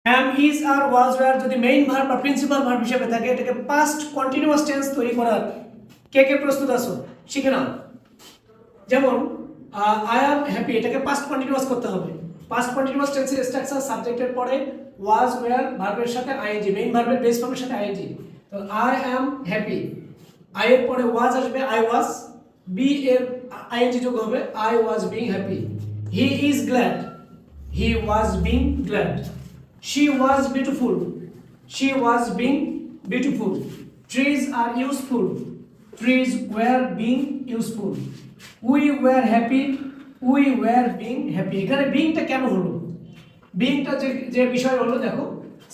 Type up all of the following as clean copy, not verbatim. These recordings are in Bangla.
am is আর was were যদি মেইন ভার্ব বা প্রিন্সিপাল ভার্ব হিসেবে থাকে এটাকে পাস্ট কন্টিনিউয়াস টেন্স তৈরি করার কে প্রস্তুত আছো শিখে নাও। যেমন আই অ্যাম হ্যাপি এটাকে পাস্ট কন্টিনিউয়াস করতে হবে। পাস্ট কন্টিনিউয়াস টেন্সের স্ট্রাকচার সাবজেক্টের পরে was were ভার্বের সাথে আইএনজি, মেইন ভার্বের বেস ফর্মের সাথে আইএনজি। তো আই অ্যাম হ্যাপি, আই এর পরে was আসবে আই was, বি এর আইএনজি যোগ হবে I was being happy। He is glad, he was being glad। She was beautiful, she was being beautiful। Trees are useful, trees were being useful। We were happy, we were being happy। এখানে বিংটা কেন হলো? বিংটা যে বিষয় হলো দেখো,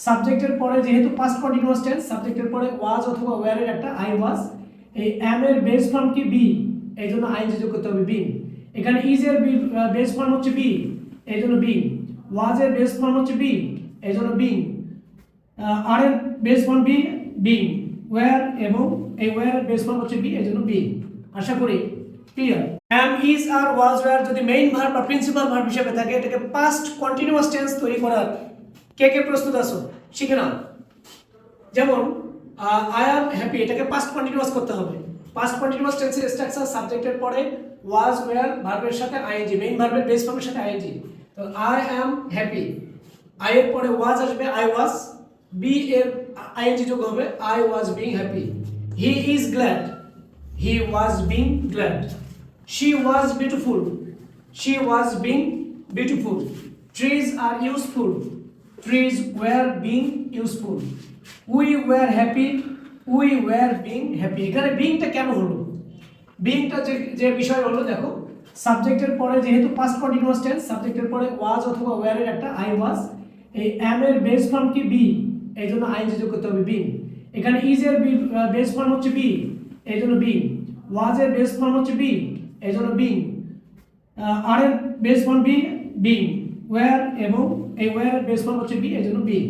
সাবজেক্টের পরে যেহেতু পাস্ট কন্টিনিউয়াস টেন্স, সাবজেক্টের পরে was অথবা were এর একটা I was, এই am এর বেস ফর্ম কি be, এইজন্য আইএনজি যোগ করতে হবে being। এখানে is এর বেস ফর্ম হচ্ছে be, এইজন্য being। was এর বেস ফর্ম হচ্ছে be, এইজন্য being। আর এর base form be, being। where এবং এই where এর বেস ফর্ম হচ্ছে be, এইজন্য being। আশা করি ক্লিয়ার। am is আর was were যদি মেইন ভার্ব বা প্রিন্সিপাল ভার্ব হিসেবে থাকে এটাকে পাস্ট কন্টিনিউয়াস টেন্স তৈরি করার কে প্রস্তুত আছো শিখে নাও। যেমন আই অ্যাম হ্যাপি এটাকে পাস্ট কন্টিনিউয়াস করতে হবে। পাস্ট কন্টিনিউয়াস টেন্সের স্ট্রাকচার সাবজেক্টের পরে was were ভার্বের সাথে আইএনজি, মেইন ভার্বের বেস ফর্মের সাথে আইএনজি। তো আই অ্যাম হ্যাপি, আই এর পরে was আসবে আই was, বি এর আইএনজি যোগ হবে I was being happy। He is glad, he was being glad। She was beautiful, she was being beautiful। Trees are useful, trees were being useful। We were happy, we were being happy। এখানে বিংটা কেন হলো? বিংটা যে বিষয় হলো দেখো, সাবজেক্টের পরে যেহেতু পাস্ট কন্টিনিউয়াস টেন্স, সাবজেক্টের পরে was অথবা were এর একটা I was, এই am এর বেস ফর্ম কি be, এইজন্য আইএনজি যোগ করতে হবে being। এখানে is এর বেস ফর্ম হচ্ছে be, এইজন্য being। was এর বেস ফর্ম হচ্ছে be, এইজন্য being। আর এর base form be, being। where এবং এই where এর বেস ফর্ম হচ্ছে be, এইজন্য being।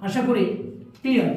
আশা করি ক্লিয়ার।